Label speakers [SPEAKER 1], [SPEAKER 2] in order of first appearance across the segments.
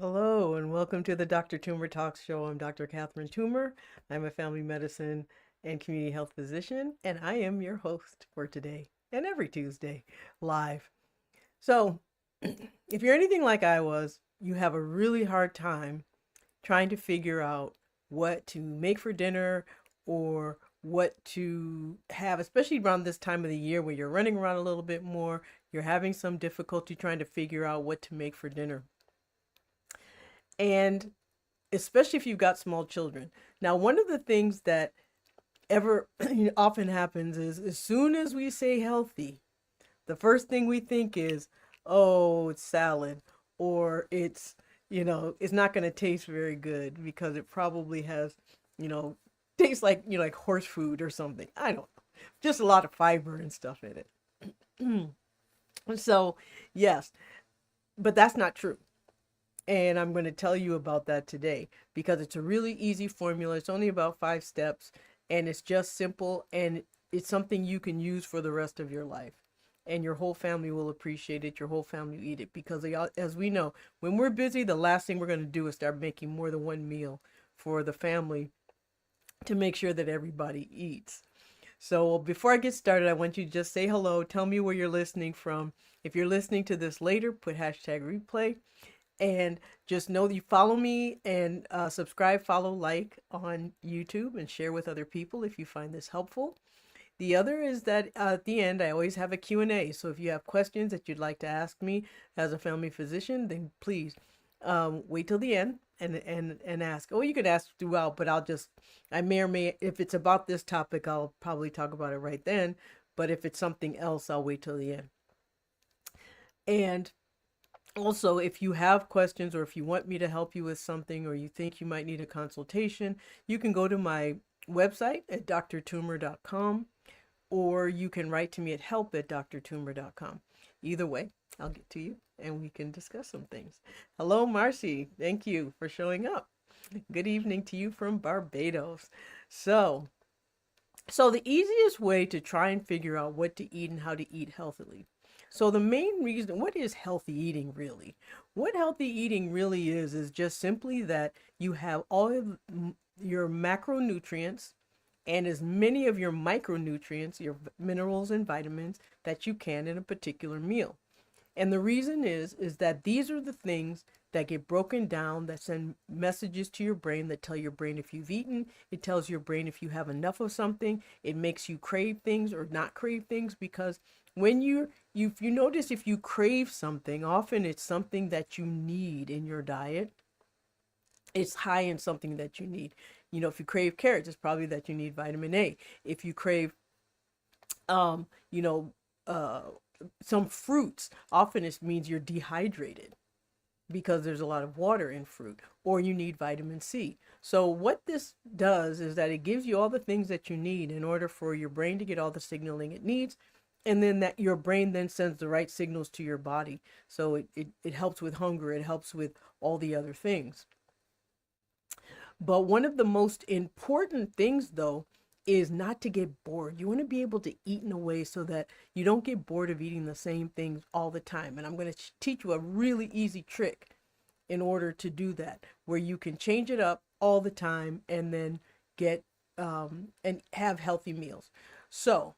[SPEAKER 1] Hello, and welcome to the Dr. Toomer Talks Show. I'm Dr. Catherine Toomer. I'm a family medicine and community health physician, and I am your host for today and every Tuesday live. So, if you're anything like I was, you have a really hard time trying to figure out what to make for dinner or what to have, especially around this time of the year where you're running around a little bit more. You're having some difficulty trying to figure out what to make for dinner. And especially if you've got small children. Now, one of the things that ever often happens is as soon as we say healthy, the first thing we think is, oh, it's salad, or it's not going to taste very good because it probably has, you know, tastes like, like horse food or something. I don't know. Just a lot of fiber and stuff in it. So, yes, but that's not true. And I'm going to tell you about that today because it's a really easy formula. It's only about 5 steps and it's just simple and it's something you can use for the rest of your life. And your whole family will appreciate it. Your whole family will eat it because as we know, when we're busy, the last thing we're going to do is start making more than one meal for the family to make sure that everybody eats. So before I get started, I want you to just say hello. Tell me where you're listening from. If you're listening to this later, put hashtag replay. And just know that you follow me and subscribe, follow, like on YouTube and share with other people if you find this helpful. The other is that at the end, I always have a Q&A. So if you have questions that you'd like to ask me as a family physician, then please wait till the end and ask. Oh, you could ask throughout, but I may or may, if it's about this topic, I'll probably talk about it right then. But if it's something else, I'll wait till the end. And also, if you have questions or if you want me to help you with something or you think you might need a consultation, you can go to my website at drtoomer.com or you can write to me at help@drtoomer.com. Either way, I'll get to you and we can discuss some things. Hello, Marcy. Thank you for showing up. Good evening to you from Barbados. So, so the easiest way to try and figure out what to eat and how to eat healthily. So the main reason, what is healthy eating really? What healthy eating really is just simply that you have all of your macronutrients and as many of your micronutrients, your minerals and vitamins that you can in a particular meal. And the reason is that these are the things that get broken down that send messages to your brain that tell your brain if you've eaten. It tells your brain if you have enough of something. It makes you crave things or not crave things because when you notice if you crave something, often it's something that you need in your diet. It's high in something that you need. If you crave carrots, it's probably that you need vitamin A. If you crave um, you know, uh, some fruits, often it means you're dehydrated because there's a lot of water in fruit, or you need vitamin C. So what this does is that it gives you all the things that you need in order for your brain to get all the signaling it needs. And then that your brain then sends the right signals to your body. So it helps with hunger. It helps with all the other things. But one of the most important things, though, is not to get bored. You want to be able to eat in a way so that you don't get bored of eating the same things all the time. And I'm going to teach you a really easy trick in order to do that, where you can change it up all the time and then get and have healthy meals. So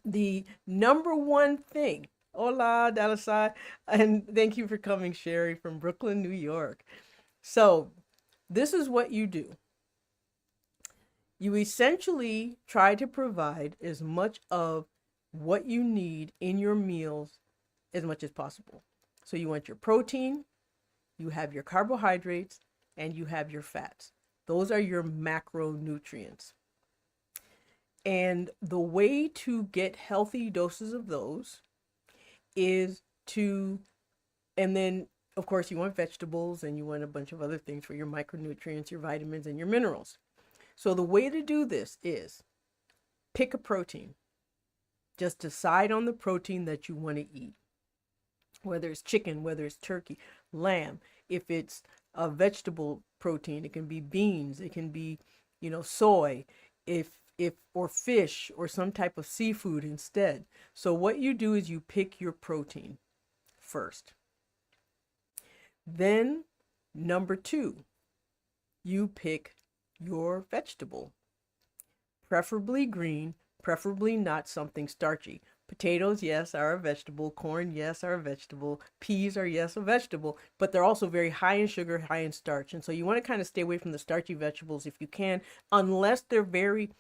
[SPEAKER 1] the number one thing, hola, Dalasai, and thank you for coming, Sherry from Brooklyn, New York. So this is what you do. You essentially try to provide as much of what you need in your meals as much as possible. So you want your protein, you have your carbohydrates, and you have your fats. Those are your macronutrients. And the way to get healthy doses of those is to, and then of course you want vegetables and you want a bunch of other things for your micronutrients, your vitamins, and your minerals. So the way to do this is pick a protein. Just decide on the protein that you want to eat, whether it's chicken, whether it's turkey, lamb. If it's a vegetable protein, it can be beans, it can be, soy, if or fish or some type of seafood instead. So what you do is you pick your protein first. Then, number two, you pick your vegetable, preferably green, preferably not something starchy. Potatoes, yes, are a vegetable. Corn, yes, are a vegetable. Peas are, yes, a vegetable, but they're also very high in sugar, high in starch. And so you want to kind of stay away from the starchy vegetables if you can, unless they're very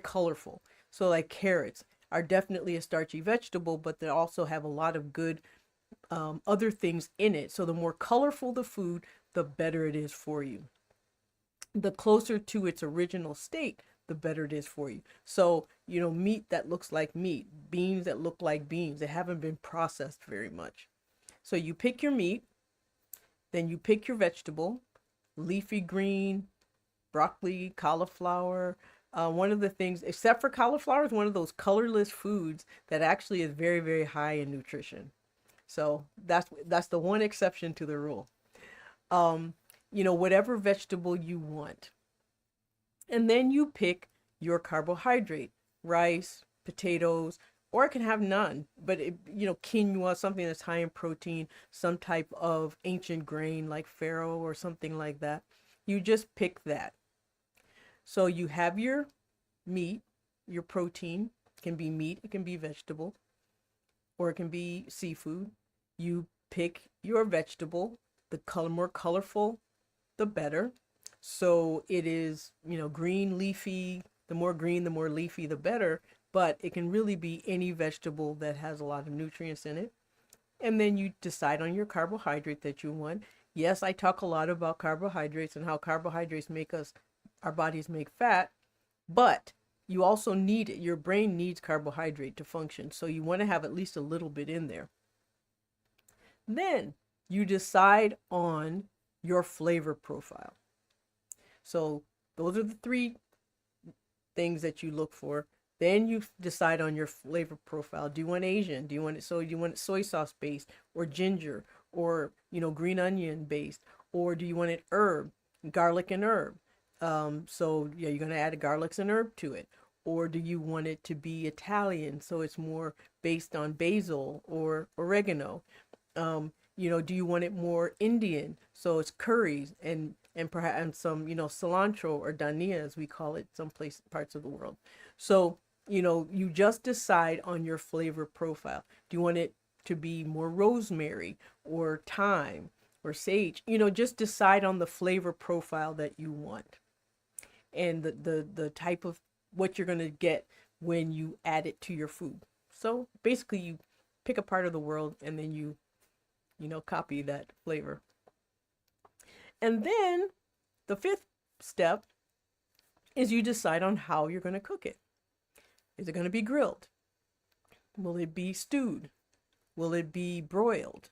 [SPEAKER 1] colorful. So like carrots are definitely a starchy vegetable, but they also have a lot of good other things in it. So the more colorful the food, the better it is for you. The closer to its original state, the better it is for you. So, meat that looks like meat, beans that look like beans, they haven't been processed very much. So you pick your meat, then you pick your vegetable, leafy green, broccoli, cauliflower. One of the things, except for cauliflower, is one of those colorless foods that actually is very, very high in nutrition. So that's the one exception to the rule. Um, whatever vegetable you want. And then you pick your carbohydrate, rice, potatoes, or it can have none, but quinoa, something that's high in protein, some type of ancient grain like farro or something like that. You just pick that. So you have your meat, your protein. It can be meat, it can be vegetable, or it can be seafood. You pick your vegetable. The more colorful, the better. So it is, green, leafy. The more green, the more leafy, the better. But it can really be any vegetable that has a lot of nutrients in it. And then you decide on your carbohydrate that you want. Yes, I talk a lot about carbohydrates and how carbohydrates our bodies make fat, but you also need it. Your brain needs carbohydrate to function. So you want to have at least a little bit in there. Then you decide on your flavor profile. So those are the three things that you look for. Then you decide on your flavor profile. Do you want Asian? Do you want it soy sauce based or ginger or green onion based, or do you want it herb, garlic and herb? So yeah, you're gonna add a garlic and herb to it. Or do you want it to be Italian, so it's more based on basil or oregano? Do you want it more Indian? So it's curries and perhaps and some, cilantro or dhania as we call it some parts of the world. So, you just decide on your flavor profile. Do you want it to be more rosemary or thyme or sage? Just decide on the flavor profile that you want and the type of what you're going to get when you add it to your food. So basically you pick a part of the world and then you copy that flavor. And then the fifth step is you decide on how you're going to cook it. Is it going to be grilled? Will it be stewed? Will it be broiled?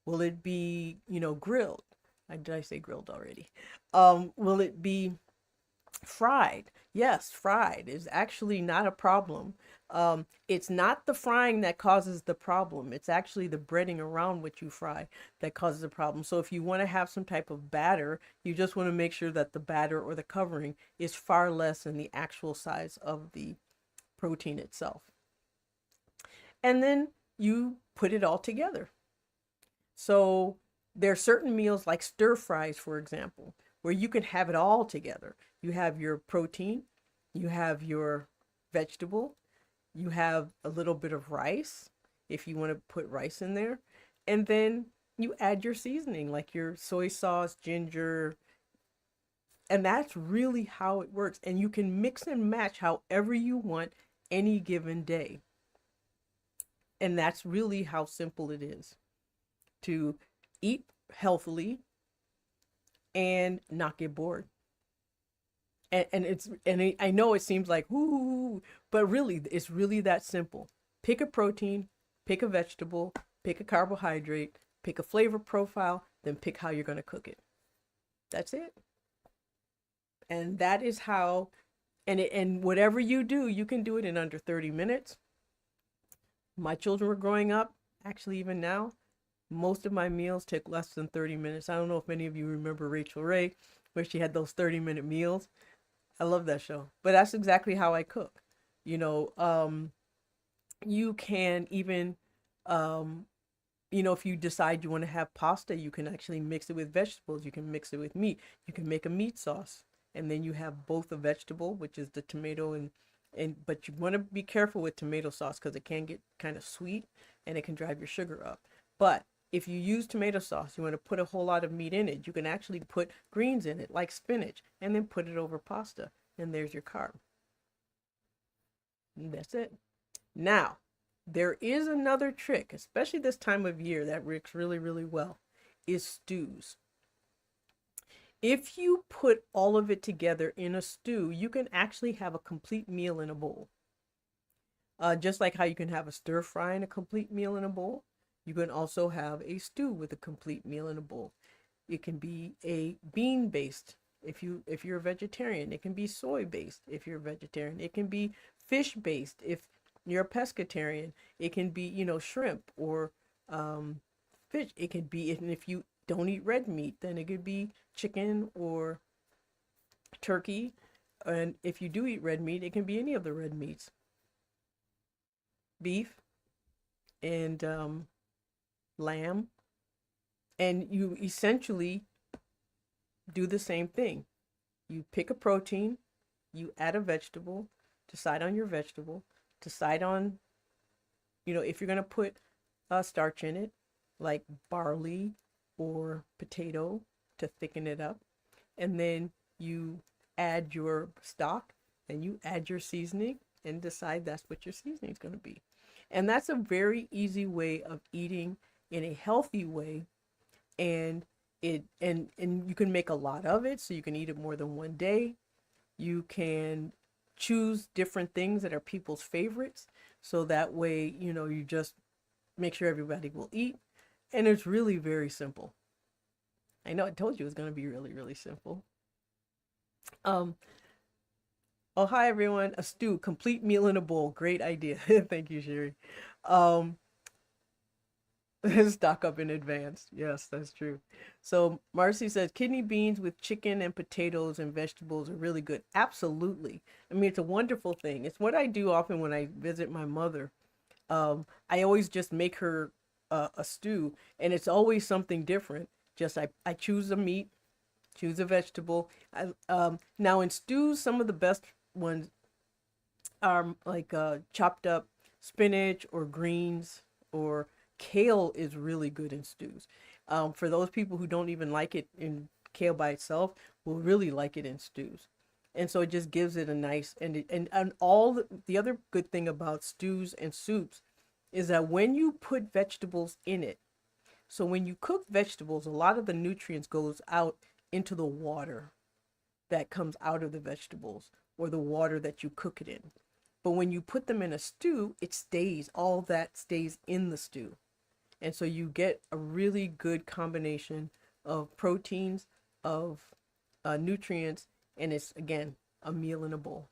[SPEAKER 1] Will it be, grilled? Did I say grilled already? Will it be fried? Yes, fried is actually not a problem. It's not the frying that causes the problem. It's actually the breading around what you fry that causes the problem. So if you want to have some type of batter, you just want to make sure that the batter or the covering is far less than the actual size of the protein itself. And then you put it all together. So there are certain meals like stir fries, for example, where you can have it all together. You have your protein, you have your vegetable, you have a little bit of rice if you want to put rice in there, and then you add your seasoning like your soy sauce, ginger, and that's really how it works. And you can mix and match however you want any given day. And that's really how simple it is to eat healthily and not get bored. I know it seems like whoo, but really it's really that simple. Pick a protein, pick a vegetable, pick a carbohydrate, pick a flavor profile, then pick how you're going to cook it. That's it. And that is how and whatever you do, you can do it in under 30 minutes. My children were growing up, actually even now, most of my meals take less than 30 minutes. I don't know if many of you remember Rachel Ray, where she had those 30-minute meals. I love that show. But that's exactly how I cook. You know, you can even, um, if you decide you want to have pasta, you can actually mix it with vegetables. You can mix it with meat. You can make a meat sauce. And then you have both a vegetable, which is the tomato but you want to be careful with tomato sauce because it can get kind of sweet and it can drive your sugar up. But if you use tomato sauce, you want to put a whole lot of meat in it. You can actually put greens in it, like spinach, and then put it over pasta. And there's your carb. And that's it. Now, there is another trick, especially this time of year, that works really, really well, is stews. If you put all of it together in a stew, you can actually have a complete meal in a bowl. Just like how you can have a stir fry and a complete meal in a bowl, you can also have a stew with a complete meal in a bowl. It can be a bean based if you're a vegetarian. It can be soy based if you're a vegetarian. It can be fish based if you're a pescatarian. It can be, shrimp or fish. It can be, and if you don't eat red meat, then it could be chicken or turkey. And if you do eat red meat, it can be any of the red meats. Beef and lamb. And you essentially do the same thing. You pick a protein, you add a vegetable, decide on your vegetable, decide on, if you're going to put starch in it, like barley or potato to thicken it up. And then you add your stock and you add your seasoning and decide that's what your seasoning is going to be. And that's a very easy way of eating in a healthy way. And you can make a lot of it, so you can eat it more than one day. You can choose different things that are people's favorites, so that way, you just make sure everybody will eat. And it's really very simple. I know I told you it was going to be really, really simple. Oh, hi everyone. A stew, complete meal in a bowl. Great idea. Thank you, Sherry. Um, Stock up in advance. Yes, that's true. So Marcy says kidney beans with chicken and potatoes and vegetables are really good. Absolutely. I mean, it's a wonderful thing. It's what I do often when I visit my mother. I always just make her a stew, and it's always something different. Just I choose a meat, choose a vegetable. Now in stews, some of the best ones are like chopped up spinach or greens, or kale is really good in stews. For those people who don't even like it in kale by itself, will really like it in stews. And so it just gives it a nice, and all the other good thing about stews and soups is that when you put vegetables in it, so when you cook vegetables, a lot of the nutrients goes out into the water that comes out of the vegetables or the water that you cook it in. But when you put them in a stew, all that stays in the stew. And so you get a really good combination of proteins, of nutrients, and it's, again, a meal in a bowl.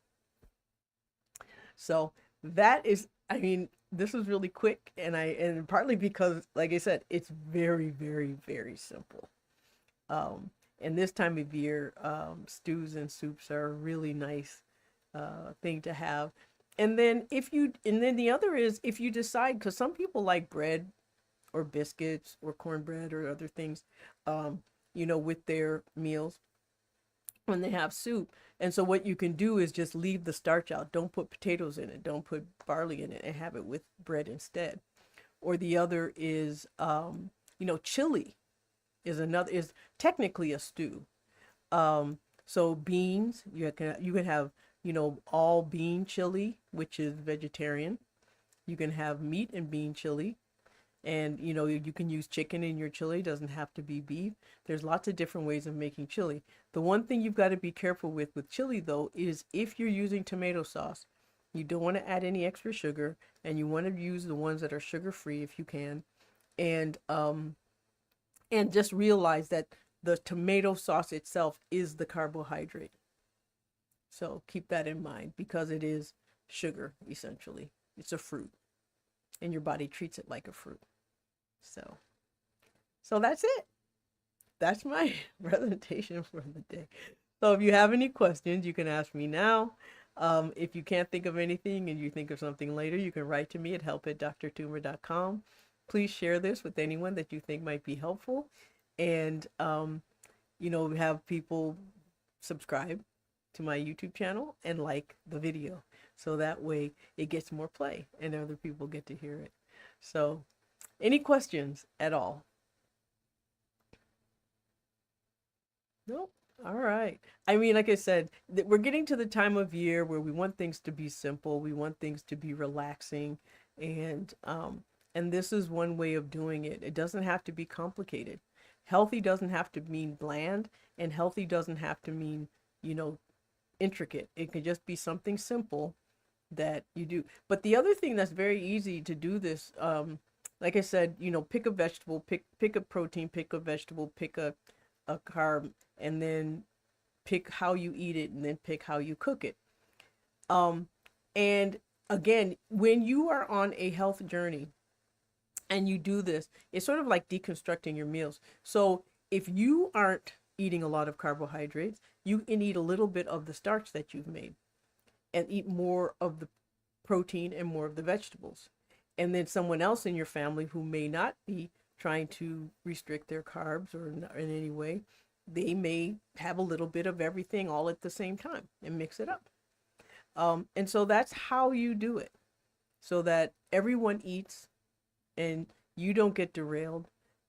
[SPEAKER 1] So that is, I mean, this is really quick, and partly because, like I said, it's very, very, very simple. And this time of year, stews and soups are a really nice thing to have. And then the other is if you decide, because some people like bread or biscuits or cornbread or other things, with their meals when they have soup. And so what you can do is just leave the starch out. Don't put potatoes in it. Don't put barley in it, and have it with bread instead. Or the other is, chili is technically a stew. So beans, you can have, all bean chili, which is vegetarian. You can have meat and bean chili. And, you can use chicken in your chili. It doesn't have to be beef. There's lots of different ways of making chili. The one thing you've got to be careful with chili, though, is if you're using tomato sauce, you don't want to add any extra sugar, and you want to use the ones that are sugar-free if you can. And just realize that the tomato sauce itself is the carbohydrate. So keep that in mind, because it is sugar, essentially. It's a fruit, and your body treats it like a fruit. So that's it. That's my presentation for the day. So if you have any questions, you can ask me now. If you can't think of anything and you think of something later, you can write to me at help@drtumor.com. please share this with anyone that you think might be helpful. And, have people subscribe to my YouTube channel and like the video. So that way it gets more play and other people get to hear it. So, any questions at all? Nope. All right. I mean, like I said, we're getting to the time of year where we want things to be simple. We want things to be relaxing, and this is one way of doing it. It doesn't have to be complicated. Healthy doesn't have to mean bland, and healthy doesn't have to mean, you know, intricate. It could just be something simple that you do. But the other thing that's very easy to do this, like I said, pick a vegetable, pick a protein, pick a vegetable, pick a carb, and then pick how you eat it, and then pick how you cook it. And again, when you are on a health journey and you do this, it's sort of like deconstructing your meals. So if you aren't eating a lot of carbohydrates, you can eat a little bit of the starch that you've made and eat more of the protein and more of the vegetables. And then someone else in your family who may not be trying to restrict their carbs or in any way, they may have a little bit of everything all at the same time and mix it up. And so that's how you do it, so that everyone eats and you don't get derailed,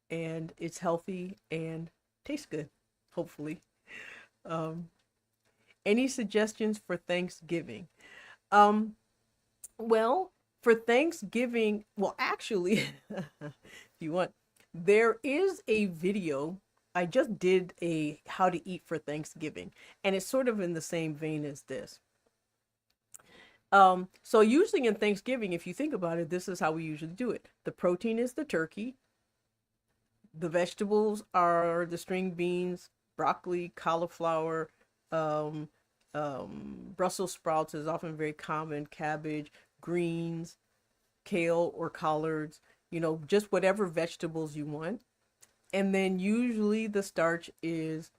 [SPEAKER 1] and it's healthy and tastes good, hopefully. Um, any suggestions for Thanksgiving? Um, well, for Thanksgiving, well, actually, if you want, there is a video. I just did a how to eat for Thanksgiving, and it's sort of in the same vein as this. So usually in Thanksgiving, if you think about it, this is how we usually do it. The protein is the turkey. The vegetables are the string beans, broccoli, cauliflower, um, Brussels sprouts is often very common, cabbage, greens, kale or collards, just whatever vegetables you want. And then usually the starch is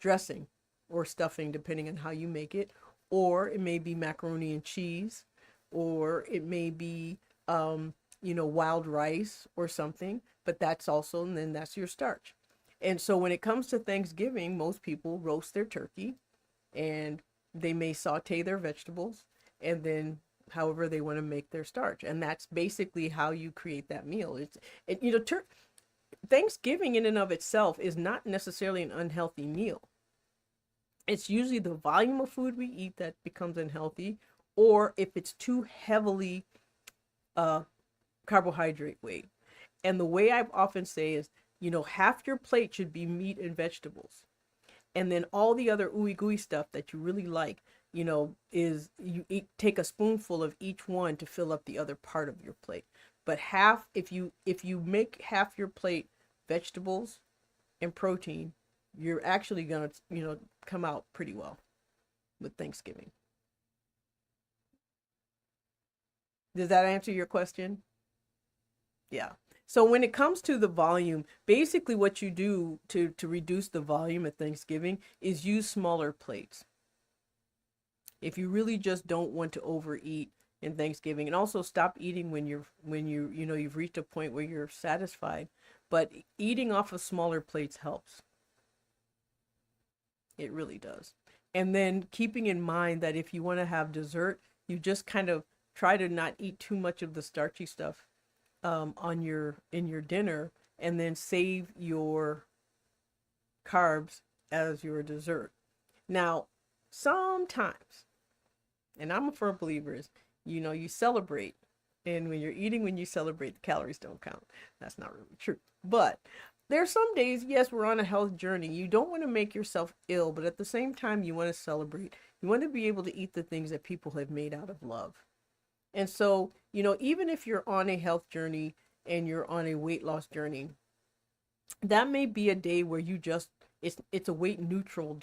[SPEAKER 1] dressing or stuffing, depending on how you make it. Or it may be macaroni and cheese, or it may be, wild rice or something. But that's also, and then that's your starch. And so when it comes to Thanksgiving, most people roast their turkey and they may saute their vegetables and then however they want to make their starch. And that's basically how you create that meal. Thanksgiving in and of itself is not necessarily an unhealthy meal. It's usually the volume of food we eat that becomes unhealthy, or if it's too heavily carbohydrate weight. And the way I often say is, half your plate should be meat and vegetables. And then all the other ooey gooey stuff that you really like, is take a spoonful of each one to fill up the other part of your plate. But if you make half your plate vegetables and protein, you're actually gonna, come out pretty well with Thanksgiving. Does that answer your question? Yeah. So when it comes to the volume, basically what you do to reduce the volume at Thanksgiving is use smaller plates. If you really just don't want to overeat in Thanksgiving, and also stop eating when you've reached a point where you're satisfied, but eating off of smaller plates helps. It really does. And then keeping in mind that if you want to have dessert, you just kind of try to not eat too much of the starchy stuff in your dinner, and then save your carbs as your dessert. Now, sometimes, and I'm a firm believer, is you celebrate, and when you're eating, when you celebrate, the calories don't count. That's not really true. But there's some days, yes, we're on a health journey. You don't want to make yourself ill, but at the same time, you want to celebrate. You want to be able to eat the things that people have made out of love. And so, even if you're on a health journey and you're on a weight loss journey, that may be a day where it's a weight neutral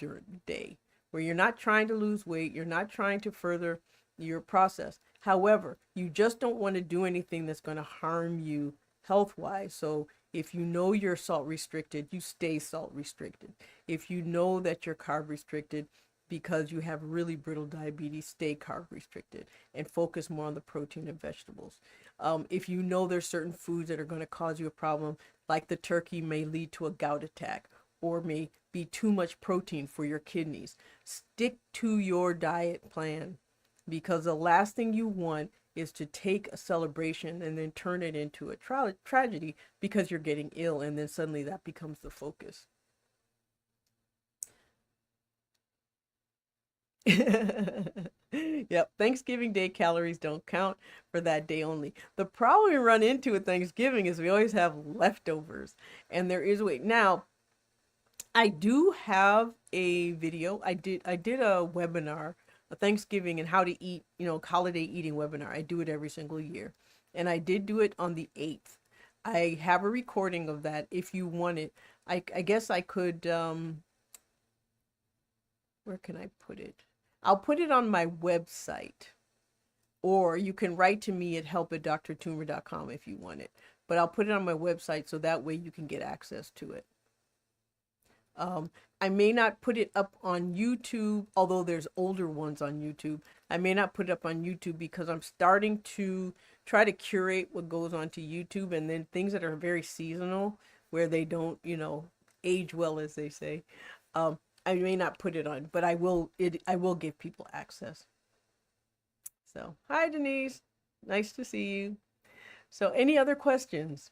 [SPEAKER 1] day where you're not trying to lose weight, you're not trying to further your process. However, you just don't want to do anything that's going to harm you health wise. So if you know you're salt restricted, you stay salt restricted. If you know that you're carb restricted because you have really brittle diabetes, stay carb restricted and focus more on the protein and vegetables. If you know there's certain foods that are going to cause you a problem, like the turkey may lead to a gout attack or may be too much protein for your kidneys, stick to your diet plan, because the last thing you want is to take a celebration and then turn it into a tragedy because you're getting ill, and then suddenly that becomes the focus. Yep, Thanksgiving Day calories don't count for that day only. The problem we run into with Thanksgiving is we always have leftovers, and there is a way. Now, I do have a video. I did a webinar, a Thanksgiving and how to eat, holiday eating webinar. I do it every single year. And I did do it on the 8th. I have a recording of that if you want it. I guess I could, where can I put it? I'll put it on my website, or you can write to me at help@drtumor.com if you want it. But I'll put it on my website so that way you can get access to it. I may not put it up on YouTube, although there's older ones on YouTube. I may not put it up on YouTube because I'm starting to try to curate what goes onto YouTube, and then things that are very seasonal, where they don't, age well, as they say. I may not put it on, but I will give people access. So, hi Denise. Nice to see you. So, any other questions?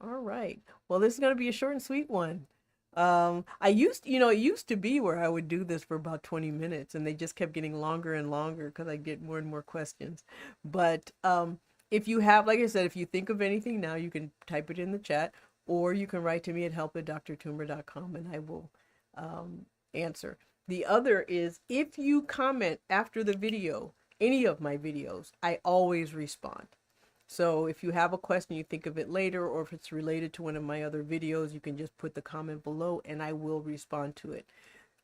[SPEAKER 1] All right. Well, this is going to be a short and sweet one. It used to be where I would do this for about 20 minutes, and they just kept getting longer and longer because I get more and more questions. But if you have, like I said, if you think of anything now, you can type it in the chat, or you can write to me at help@drtumor.com, and I will answer. The other is, if you comment after the video, any of my videos, I always respond. So if you have a question, you think of it later, or if it's related to one of my other videos, you can just put the comment below and I will respond to it.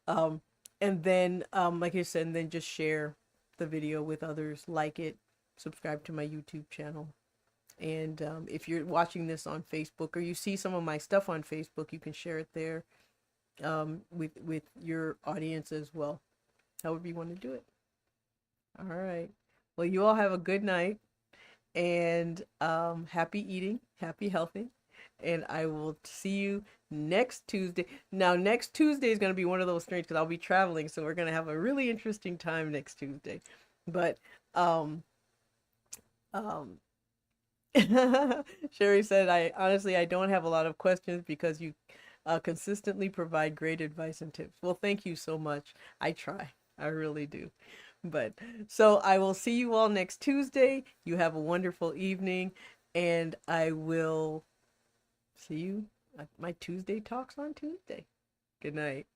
[SPEAKER 1] And then, like I said, and then just share the video with others, like it, subscribe to my YouTube channel. And if you're watching this on Facebook, or you see some of my stuff on Facebook, you can share it there with your audience as well, however you want to do it. All right. Well, you all have a good night. And happy eating, happy healthy, and I will see you next Tuesday. Now, next Tuesday is going to be one of those strange because I'll be traveling, so we're going to have a really interesting time next Tuesday. But um, Sherry said, I don't have a lot of questions because you consistently provide great advice and tips. Well, thank you so much. I try. I really do. But so I will see you all next Tuesday. You have a wonderful evening, and I will see you at my Tuesday talks on Tuesday. Good night.